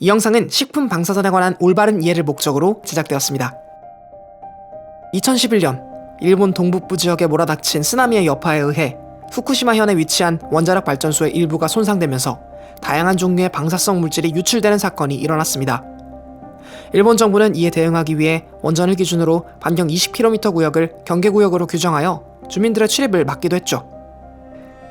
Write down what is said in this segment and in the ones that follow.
이 영상은 식품 방사선에 관한 올바른 이해를 목적으로 제작되었습니다. 2011년 일본 동북부 지역에 몰아닥친 쓰나미의 여파에 의해 후쿠시마 현에 위치한 원자력 발전소의 일부가 손상되면서 다양한 종류의 방사성 물질이 유출되는 사건이 일어났습니다. 일본 정부는 이에 대응하기 위해 원전을 기준으로 반경 20km 구역을 경계구역으로 규정하여 주민들의 출입을 막기도 했죠.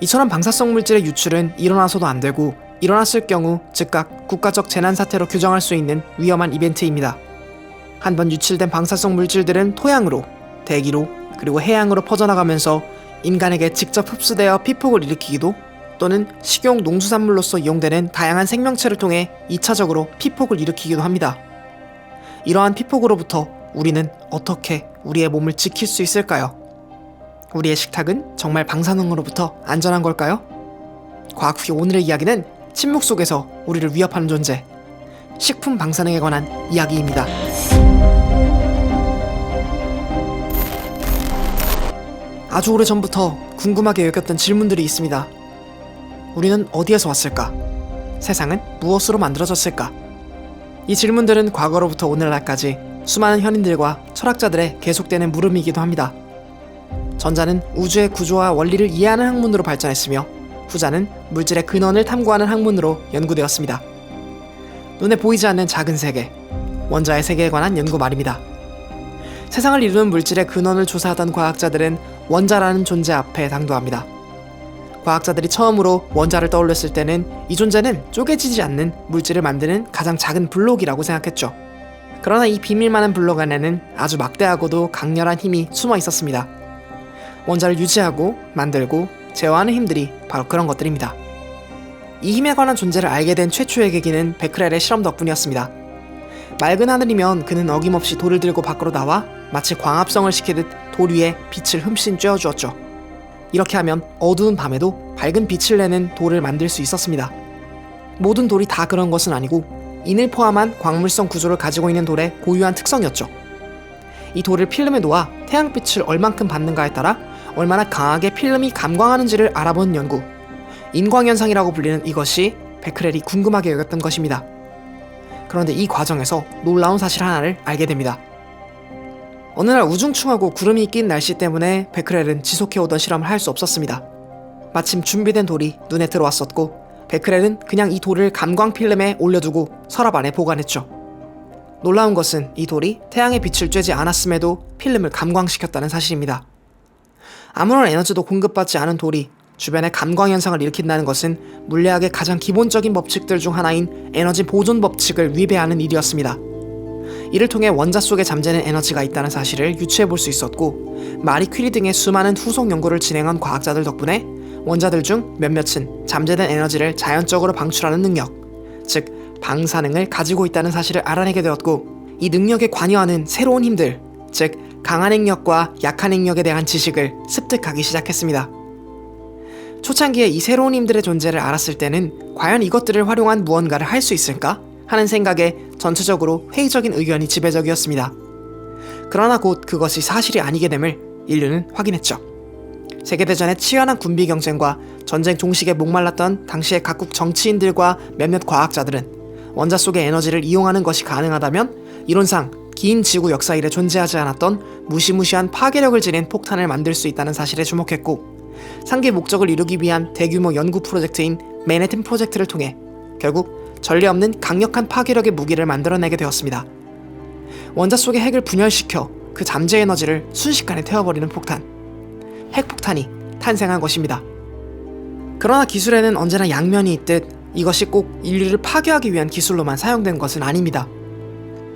이처럼 방사성 물질의 유출은 일어나서도 안 되고 일어났을 경우 즉각 국가적 재난사태로 규정할 수 있는 위험한 이벤트입니다. 한번 유출된 방사성 물질들은 토양으로, 대기로, 그리고 해양으로 퍼져나가면서 인간에게 직접 흡수되어 피폭을 일으키기도 또는 식용 농수산물로서 이용되는 다양한 생명체를 통해 2차적으로 피폭을 일으키기도 합니다. 이러한 피폭으로부터 우리는 어떻게 우리의 몸을 지킬 수 있을까요? 우리의 식탁은 정말 방사능으로부터 안전한 걸까요? 과학 후기 오늘의 이야기는 침묵 속에서 우리를 위협하는 존재, 식품 방사능에 관한 이야기입니다. 아주 오래전부터 궁금하게 여겼던 질문들이 있습니다. 우리는 어디에서 왔을까? 세상은 무엇으로 만들어졌을까? 이 질문들은 과거로부터 오늘날까지 수많은 현인들과 철학자들의 계속되는 물음이기도 합니다. 전자는 우주의 구조와 원리를 이해하는 학문으로 발전했으며 후자는 물질의 근원을 탐구하는 학문으로 연구되었습니다. 눈에 보이지 않는 작은 세계, 원자의 세계에 관한 연구 말입니다. 세상을 이루는 물질의 근원을 조사하던 과학자들은 원자라는 존재 앞에 당도합니다. 과학자들이 처음으로 원자를 떠올렸을 때는 이 존재는 쪼개지지 않는 물질을 만드는 가장 작은 블록이라고 생각했죠. 그러나 이 비밀만한 블록 안에는 아주 막대하고도 강렬한 힘이 숨어 있었습니다. 원자를 유지하고 만들고 제어하는 힘들이 바로 그런 것들입니다. 이 힘에 관한 존재를 알게 된 최초의 계기는 베크렐의 실험 덕분이었습니다. 맑은 하늘이면 그는 어김없이 돌을 들고 밖으로 나와 마치 광합성을 시키듯 돌 위에 빛을 흠씬 쬐어주었죠. 이렇게 하면 어두운 밤에도 밝은 빛을 내는 돌을 만들 수 있었습니다. 모든 돌이 다 그런 것은 아니고 인을 포함한 광물성 구조를 가지고 있는 돌의 고유한 특성이었죠. 이 돌을 필름에 놓아 태양빛을 얼만큼 받는가에 따라 얼마나 강하게 필름이 감광하는지를 알아본 연구, 인광현상이라고 불리는 이것이 베크렐이 궁금하게 여겼던 것입니다. 그런데 이 과정에서 놀라운 사실 하나를 알게 됩니다. 어느 날 우중충하고 구름이 낀 날씨 때문에 베크렐은 지속해오던 실험을 할 수 없었습니다. 마침 준비된 돌이 눈에 들어왔었고 베크렐은 그냥 이 돌을 감광 필름에 올려두고 서랍 안에 보관했죠. 놀라운 것은 이 돌이 태양의 빛을 쬐지 않았음에도 필름을 감광시켰다는 사실입니다. 아무런 에너지도 공급받지 않은 돌이 주변에 감광 현상을 일으킨다는 것은 물리학의 가장 기본적인 법칙들 중 하나인 에너지 보존 법칙을 위배하는 일이었습니다. 이를 통해 원자 속에 잠재는 에너지가 있다는 사실을 유추해 볼 수 있었고 마리 퀴리 등의 수많은 후속 연구를 진행한 과학자들 덕분에 원자들 중 몇몇은 잠재된 에너지를 자연적으로 방출하는 능력, 즉 방사능을 가지고 있다는 사실을 알아내게 되었고 이 능력에 관여하는 새로운 힘들, 즉 강한 핵력과 약한 핵력에 대한 지식을 습득하기 시작했습니다. 초창기에 이 새로운 힘들의 존재를 알았을 때는 과연 이것들을 활용한 무언가를 할 수 있을까? 하는 생각에 전체적으로 회의적인 의견이 지배적이었습니다. 그러나 곧 그것이 사실이 아니게 됨을 인류는 확인했죠. 세계대전의 치열한 군비 경쟁과 전쟁 종식에 목말랐던 당시의 각국 정치인들과 몇몇 과학자들은 원자 속의 에너지를 이용하는 것이 가능하다면 이론상 긴 지구 역사 이래 존재하지 않았던 무시무시한 파괴력을 지닌 폭탄을 만들 수 있다는 사실에 주목했고 상계 목적을 이루기 위한 대규모 연구 프로젝트인 맨해튼 프로젝트를 통해 결국 전례 없는 강력한 파괴력의 무기를 만들어내게 되었습니다. 원자 속의 핵을 분열시켜 그 잠재 에너지를 순식간에 태워버리는 폭탄, 핵폭탄이 탄생한 것입니다. 그러나 기술에는 언제나 양면이 있듯 이것이 꼭 인류를 파괴하기 위한 기술로만 사용된 것은 아닙니다.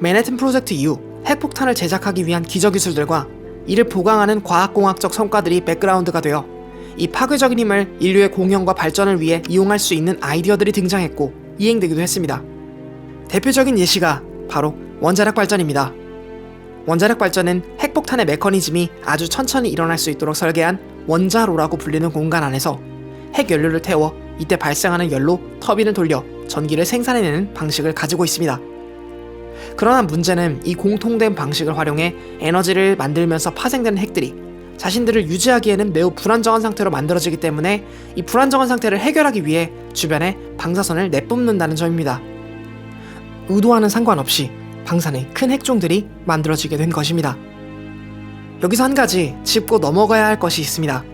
맨해튼 프로젝트 이후 핵폭탄을 제작하기 위한 기저기술들과 이를 보강하는 과학공학적 성과들이 백그라운드가 되어 이 파괴적인 힘을 인류의 공헌과 발전을 위해 이용할 수 있는 아이디어들이 등장했고 이행되기도 했습니다. 대표적인 예시가 바로 원자력 발전입니다. 원자력 발전은 핵폭탄의 메커니즘이 아주 천천히 일어날 수 있도록 설계한 원자로라고 불리는 공간 안에서 핵연료를 태워 이때 발생하는 열로 터빈을 돌려 전기를 생산해내는 방식을 가지고 있습니다. 그러나 문제는 이 공통된 방식을 활용해 에너지를 만들면서 파생되는 핵들이 자신들을 유지하기에는 매우 불안정한 상태로 만들어지기 때문에 이 불안정한 상태를 해결하기 위해 주변에 방사선을 내뿜는다는 점입니다. 의도와는 상관없이 방사능의 큰 핵종들이 만들어지게 된 것입니다. 여기서 한 가지 짚고 넘어가야 할 것이 있습니다.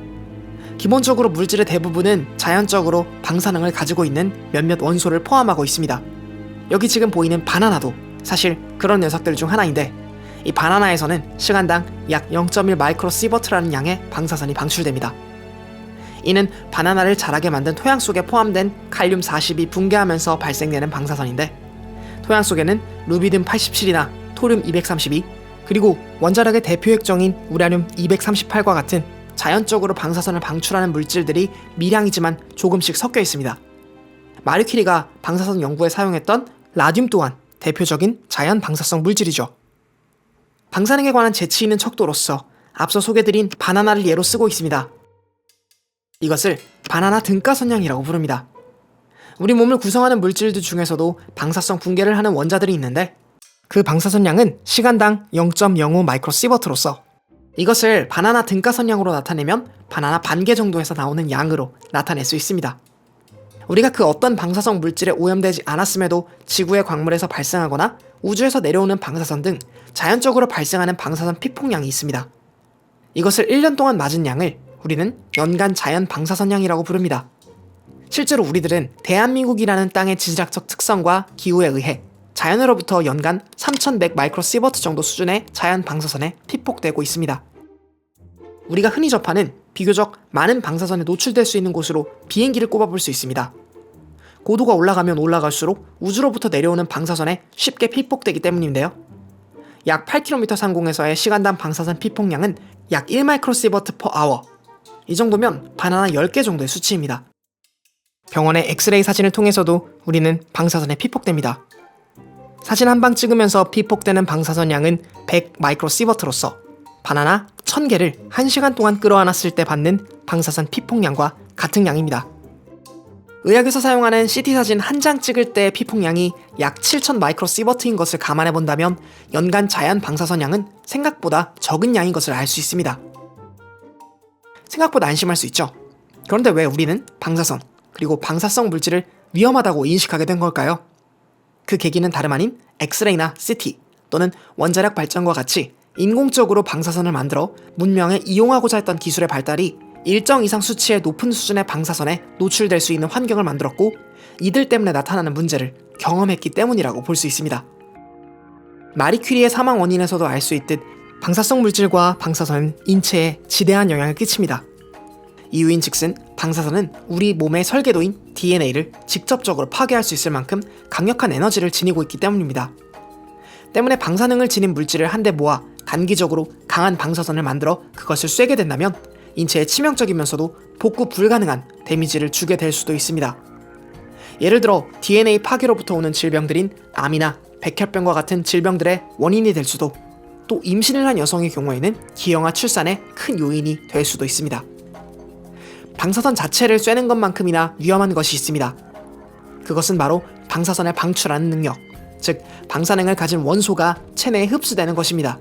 기본적으로 물질의 대부분은 자연적으로 방사능을 가지고 있는 몇몇 원소를 포함하고 있습니다. 여기 지금 보이는 바나나도 사실 그런 녀석들 중 하나인데, 이 바나나에서는 시간당 약 0.1 마이크로시버트라는 양의 방사선이 방출됩니다. 이는 바나나를 자라게 만든 토양 속에 포함된 칼륨 40이 붕괴하면서 발생되는 방사선인데, 토양 속에는 루비딘 87이나 토륨 232, 그리고 원자력의 대표 핵종인 우라늄 238과 같은 자연적으로 방사선을 방출하는 물질들이 미량이지만 조금씩 섞여 있습니다. 마리 퀴리가 방사선 연구에 사용했던 라듐 또한 대표적인 자연 방사성 물질이죠. 방사능에 관한 재치 있는 척도로서 앞서 소개드린 바나나를 예로 쓰고 있습니다. 이것을 바나나 등가선양이라고 부릅니다. 우리 몸을 구성하는 물질들 중에서도 방사성 붕괴를 하는 원자들이 있는데, 그 방사선량은 시간당 0.05 마이크로시버트로서 이것을 바나나 등가선양으로 나타내면 바나나 반개 정도에서 나오는 양으로 나타낼 수 있습니다. 우리가 그 어떤 방사성 물질에 오염되지 않았음에도 지구의 광물에서 발생하거나 우주에서 내려오는 방사선 등 자연적으로 발생하는 방사선 피폭량이 있습니다. 이것을 1년 동안 맞은 양을 우리는 연간 자연 방사선량이라고 부릅니다. 실제로 우리들은 대한민국이라는 땅의 지질학적 특성과 기후에 의해 자연으로부터 연간 3100 마이크로시버트 정도 수준의 자연 방사선에 피폭되고 있습니다. 우리가 흔히 접하는 비교적 많은 방사선에 노출될 수 있는 곳으로 비행기를 꼽아볼 수 있습니다. 고도가 올라가면 올라갈수록 우주로부터 내려오는 방사선에 쉽게 피폭되기 때문인데요. 약 8km 상공에서의 시간당 방사선 피폭량은 약 1 마이크로시버트 per hour. 이 정도면 바나나 10개 정도의 수치입니다. 병원의 엑스레이 사진을 통해서도 우리는 방사선에 피폭됩니다. 사진 한 방 찍으면서 피폭되는 방사선 양은 100 마이크로시버트로서 바나나 1000개를 1시간 동안 끌어안았을 때 받는 방사선 피폭량과 같은 양입니다. 의학에서 사용하는 CT 사진 한 장 찍을 때의 피폭량이 약 7000 마이크로시버트인 것을 감안해 본다면 연간 자연 방사선 양은 생각보다 적은 양인 것을 알 수 있습니다. 생각보다 안심할 수 있죠. 그런데 왜 우리는 방사선 그리고 방사성 물질을 위험하다고 인식하게 된 걸까요? 그 계기는 다름 아닌 엑스레이나 CT 또는 원자력 발전과 같이 인공적으로 방사선을 만들어 문명에 이용하고자 했던 기술의 발달이 일정 이상 수치의 높은 수준의 방사선에 노출될 수 있는 환경을 만들었고, 이들 때문에 나타나는 문제를 경험했기 때문이라고 볼 수 있습니다. 마리 퀴리의 사망 원인에서도 알 수 있듯 방사성 물질과 방사선은 인체에 지대한 영향을 끼칩니다. 이유인즉슨 방사선은 우리 몸의 설계도인 DNA를 직접적으로 파괴할 수 있을 만큼 강력한 에너지를 지니고 있기 때문입니다. 때문에 방사능을 지닌 물질을 한데 모아 단기적으로 강한 방사선을 만들어 그것을 쐬게 된다면 인체에 치명적이면서도 복구 불가능한 데미지를 주게 될 수도 있습니다. 예를 들어 DNA 파괴로부터 오는 질병들인 암이나 백혈병과 같은 질병들의 원인이 될 수도, 또 임신을 한 여성의 경우에는 기형아 출산의 큰 요인이 될 수도 있습니다. 방사선 자체를 쐬는 것만큼이나 위험한 것이 있습니다. 그것은 바로 방사선을 방출하는 능력, 즉 방사능을 가진 원소가 체내에 흡수되는 것입니다.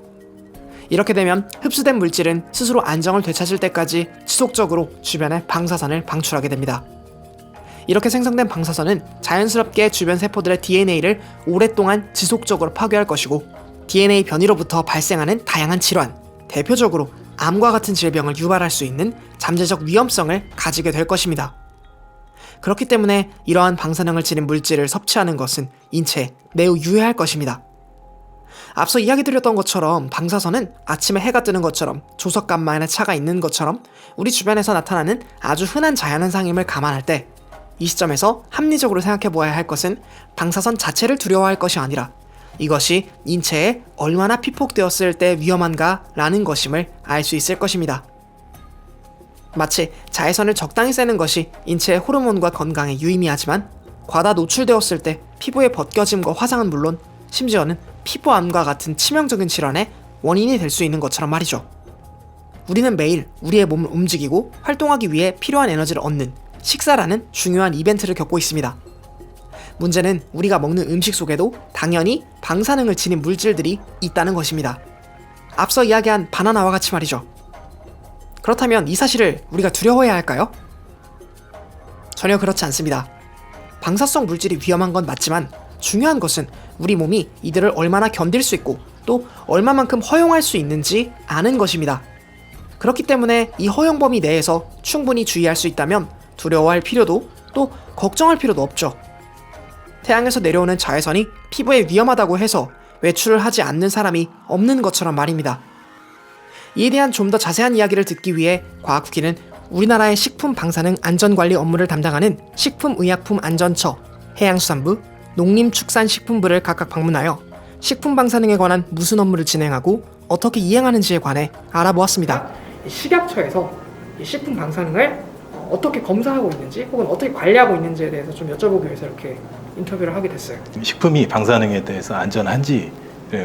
이렇게 되면 흡수된 물질은 스스로 안정을 되찾을 때까지 지속적으로 주변에 방사선을 방출하게 됩니다. 이렇게 생성된 방사선은 자연스럽게 주변 세포들의 DNA를 오랫동안 지속적으로 파괴할 것이고, DNA 변이로부터 발생하는 다양한 질환, 대표적으로 암과 같은 질병을 유발할 수 있는 잠재적 위험성을 가지게 될 것입니다. 그렇기 때문에 이러한 방사능을 지닌 물질을 섭취하는 것은 인체에 매우 유해할 것입니다. 앞서 이야기 드렸던 것처럼 방사선은 아침에 해가 뜨는 것처럼 조석간만의 차가 있는 것처럼 우리 주변에서 나타나는 아주 흔한 자연현상임을 감안할 때, 이 시점에서 합리적으로 생각해 보아야 할 것은 방사선 자체를 두려워할 것이 아니라 이것이 인체에 얼마나 피폭되었을 때 위험한가 라는 것임을 알 수 있을 것입니다. 마치 자외선을 적당히 쐬는 것이 인체의 호르몬과 건강에 유의미하지만, 과다 노출되었을 때 피부의 벗겨짐과 화상은 물론 심지어는 피부암과 같은 치명적인 질환의 원인이 될 수 있는 것처럼 말이죠. 우리는 매일 우리의 몸을 움직이고 활동하기 위해 필요한 에너지를 얻는 식사라는 중요한 이벤트를 겪고 있습니다. 문제는 우리가 먹는 음식 속에도 당연히 방사능을 지닌 물질들이 있다는 것입니다. 앞서 이야기한 바나나와 같이 말이죠. 그렇다면 이 사실을 우리가 두려워해야 할까요? 전혀 그렇지 않습니다. 방사성 물질이 위험한 건 맞지만 중요한 것은 우리 몸이 이들을 얼마나 견딜 수 있고 또 얼마만큼 허용할 수 있는지 아는 것입니다. 그렇기 때문에 이 허용 범위 내에서 충분히 주의할 수 있다면 두려워할 필요도 또 걱정할 필요도 없죠. 태양에서 내려오는 자외선이 피부에 위험하다고 해서 외출을 하지 않는 사람이 없는 것처럼 말입니다. 이에 대한 좀 더 자세한 이야기를 듣기 위해 과학후기는 우리나라의 식품 방사능 안전관리 업무를 담당하는 식품의약품안전처, 해양수산부, 농림축산식품부를 각각 방문하여 식품 방사능에 관한 무슨 업무를 진행하고 어떻게 이행하는지에 관해 알아보았습니다. 식약처에서 이 식품 방사능을 어떻게 검사하고 있는지 혹은 어떻게 관리하고 있는지에 대해서 좀 여쭤보기 위해서 이렇게 인터뷰를 하게 됐어요. 식품이 방사능에 대해서 안전한지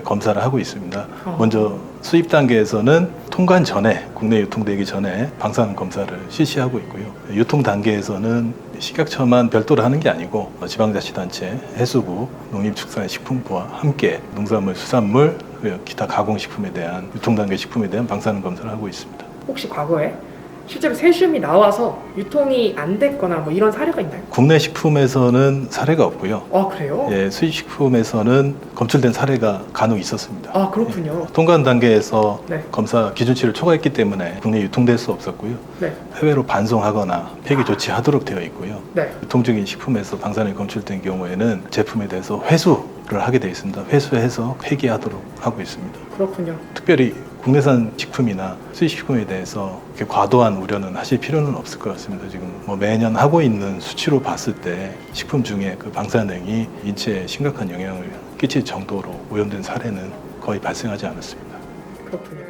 검사를 하고 있습니다. 먼저 수입 단계에서는 통관 전에, 국내 유통되기 전에 방사능 검사를 실시하고 있고요. 유통 단계에서는 식약처만 별도로 하는 게 아니고 지방자치단체, 해수부, 농림축산식품부와 함께 농산물, 수산물, 기타 가공식품에 대한 유통 단계 식품에 대한 방사능 검사를 하고 있습니다. 혹시 과거에 실제로 세슘이 나와서 유통이 안 됐거나 뭐 이런 사례가 있나요? 국내 식품에서는 사례가 없고요. 아, 그래요? 예, 수입 식품에서는 검출된 사례가 간혹 있었습니다. 아, 그렇군요. 예, 통관 단계에서 네. 검사 기준치를 초과했기 때문에 국내 유통될 수 없었고요. 네. 해외로 반송하거나 폐기 조치하도록 되어 있고요. 네. 유통적인 식품에서 방사능이 검출된 경우에는 제품에 대해서 회수를 하게 되어 있습니다. 회수해서 폐기하도록 하고 있습니다. 그렇군요. 특별히 국내산 식품이나 수입 식품에 대해서 이렇게 과도한 우려는 하실 필요는 없을 것 같습니다. 지금 뭐 매년 하고 있는 수치로 봤을 때 식품 중에 그 방사능이 인체에 심각한 영향을 끼칠 정도로 오염된 사례는 거의 발생하지 않았습니다. 그렇군요.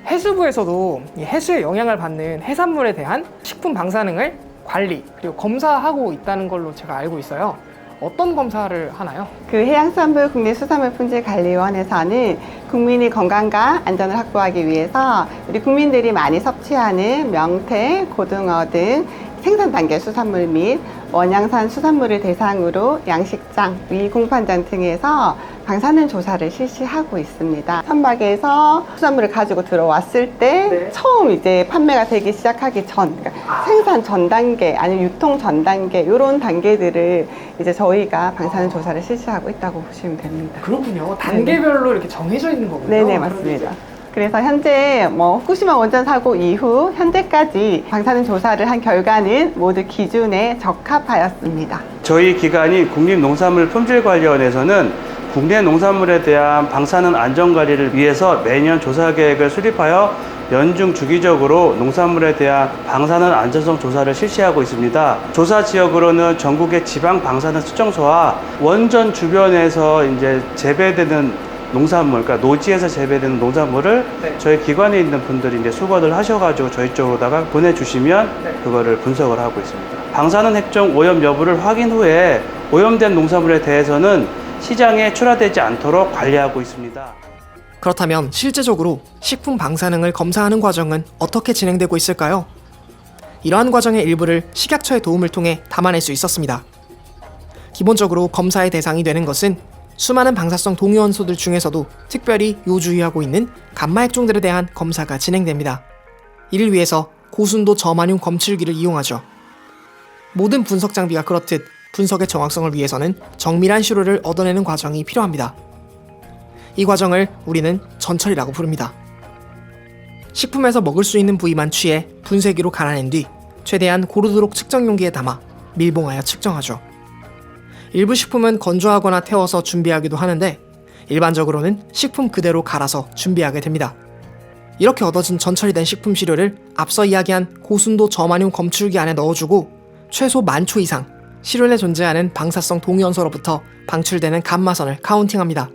해수부에서도 이 해수에 영향을 받는 해산물에 대한 식품 방사능을 관리 그리고 검사하고 있다는 걸로 제가 알고 있어요. 어떤 검사를 하나요? 그 해양수산부 국립수산물품질관리원에서는 국민의 건강과 안전을 확보하기 위해서 우리 국민들이 많이 섭취하는 명태, 고등어 등 생산 단계 수산물 및 원양산 수산물을 대상으로 양식장, 위공판장 등에서 방사능 조사를 실시하고 있습니다. 선박에서 수산물을 가지고 들어왔을 때 네. 처음 이제 판매가 되기 시작하기 전, 그러니까 생산 전 단계 아니면 유통 전 단계 이런 단계들을 이제 저희가 방사능 조사를 실시하고 있다고 보시면 됩니다. 그렇군요. 단계별로 이렇게 정해져 있는 거군요. 네네, 맞습니다. 그래서 현재 후쿠시마 원전 사고 이후 현재까지 방사능 조사를 한 결과는 모두 기준에 적합하였습니다. 저희 기관인 국립농산물품질관리원에서는 국내 농산물에 대한 방사능 안전관리를 위해서 매년 조사 계획을 수립하여 연중 주기적으로 농산물에 대한 방사능 안전성 조사를 실시하고 있습니다. 조사 지역으로는 전국의 지방 방사능 측정소와 원전 주변에서 이제 재배되는 농산물, 그러니까 노지에서 재배되는 농산물을 네. 저희 기관에 있는 분들이 이제 수거를 하셔가지고 저희 쪽으로다가 보내주시면 네. 그거를 분석을 하고 있습니다. 방사능 핵종 오염 여부를 확인 후에 오염된 농산물에 대해서는 시장에 출하되지 않도록 관리하고 있습니다. 그렇다면 실제적으로 식품 방사능을 검사하는 과정은 어떻게 진행되고 있을까요? 이러한 과정의 일부를 식약처의 도움을 통해 담아낼 수 있었습니다. 기본적으로 검사의 대상이 되는 것은 수많은 방사성 동위원소들 중에서도 특별히 요주의하고 있는 감마 핵종들에 대한 검사가 진행됩니다. 이를 위해서 고순도 저만용 검출기를 이용하죠. 모든 분석 장비가 그렇듯 분석의 정확성을 위해서는 정밀한 시료를 얻어내는 과정이 필요합니다. 이 과정을 우리는 전처리라고 부릅니다. 식품에서 먹을 수 있는 부위만 취해 분쇄기로 갈아낸 뒤 최대한 고르도록 측정 용기에 담아 밀봉하여 측정하죠. 일부 식품은 건조하거나 태워서 준비하기도 하는데 일반적으로는 식품 그대로 갈아서 준비하게 됩니다. 이렇게 얻어진 전처리된 식품 시료를 앞서 이야기한 고순도 저만용 검출기 안에 넣어주고 최소 10,000초 이상 시료에 존재하는 방사성 동위원소로부터 방출되는 감마선을 카운팅합니다.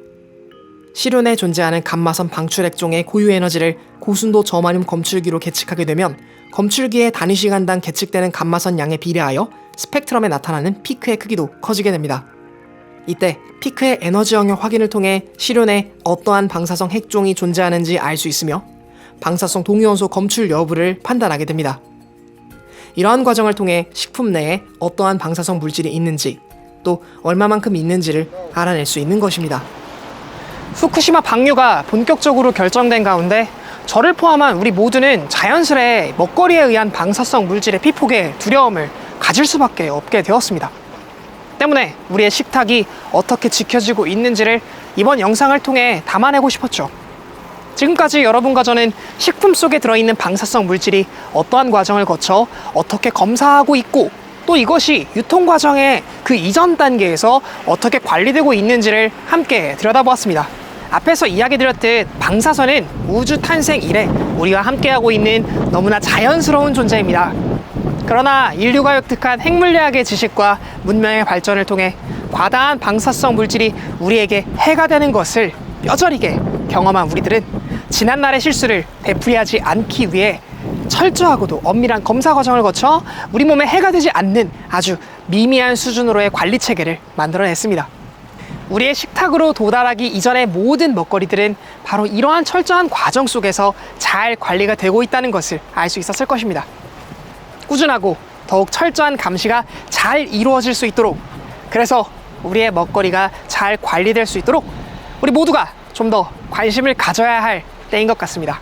시료 내에 존재하는 감마선 방출 핵종의 고유 에너지를 고순도 저만용 검출기로 계측하게 되면 검출기의 단위 시간당 계측되는 감마선 양에 비례하여 스펙트럼에 나타나는 피크의 크기도 커지게 됩니다. 이때 피크의 에너지 영역 확인을 통해 시료 내 어떠한 방사성 핵종이 존재하는지 알 수 있으며 방사성 동위원소 검출 여부를 판단하게 됩니다. 이러한 과정을 통해 식품 내에 어떠한 방사성 물질이 있는지 또 얼마만큼 있는지를 알아낼 수 있는 것입니다. 후쿠시마 방류가 본격적으로 결정된 가운데 저를 포함한 우리 모두는 자연스레 먹거리에 의한 방사성 물질의 피폭에 두려움을 가질 수밖에 없게 되었습니다. 때문에 우리의 식탁이 어떻게 지켜지고 있는지를 이번 영상을 통해 담아내고 싶었죠. 지금까지 여러분과 저는 식품 속에 들어있는 방사성 물질이 어떠한 과정을 거쳐 어떻게 검사하고 있고 또 이것이 유통 과정의 그 이전 단계에서 어떻게 관리되고 있는지를 함께 들여다보았습니다. 앞에서 이야기 드렸듯 방사선은 우주 탄생 이래 우리와 함께하고 있는 너무나 자연스러운 존재입니다. 그러나 인류가 획득한 핵물리학의 지식과 문명의 발전을 통해 과다한 방사성 물질이 우리에게 해가 되는 것을 뼈저리게 경험한 우리들은 지난날의 실수를 되풀이하지 않기 위해 철저하고도 엄밀한 검사 과정을 거쳐 우리 몸에 해가 되지 않는 아주 미미한 수준으로의 관리 체계를 만들어냈습니다. 우리의 식탁으로 도달하기 이전의 모든 먹거리들은 바로 이러한 철저한 과정 속에서 잘 관리가 되고 있다는 것을 알 수 있었을 것입니다. 꾸준하고 더욱 철저한 감시가 잘 이루어질 수 있도록, 그래서 우리의 먹거리가 잘 관리될 수 있도록 우리 모두가 좀 더 관심을 가져야 할 때인 것 같습니다.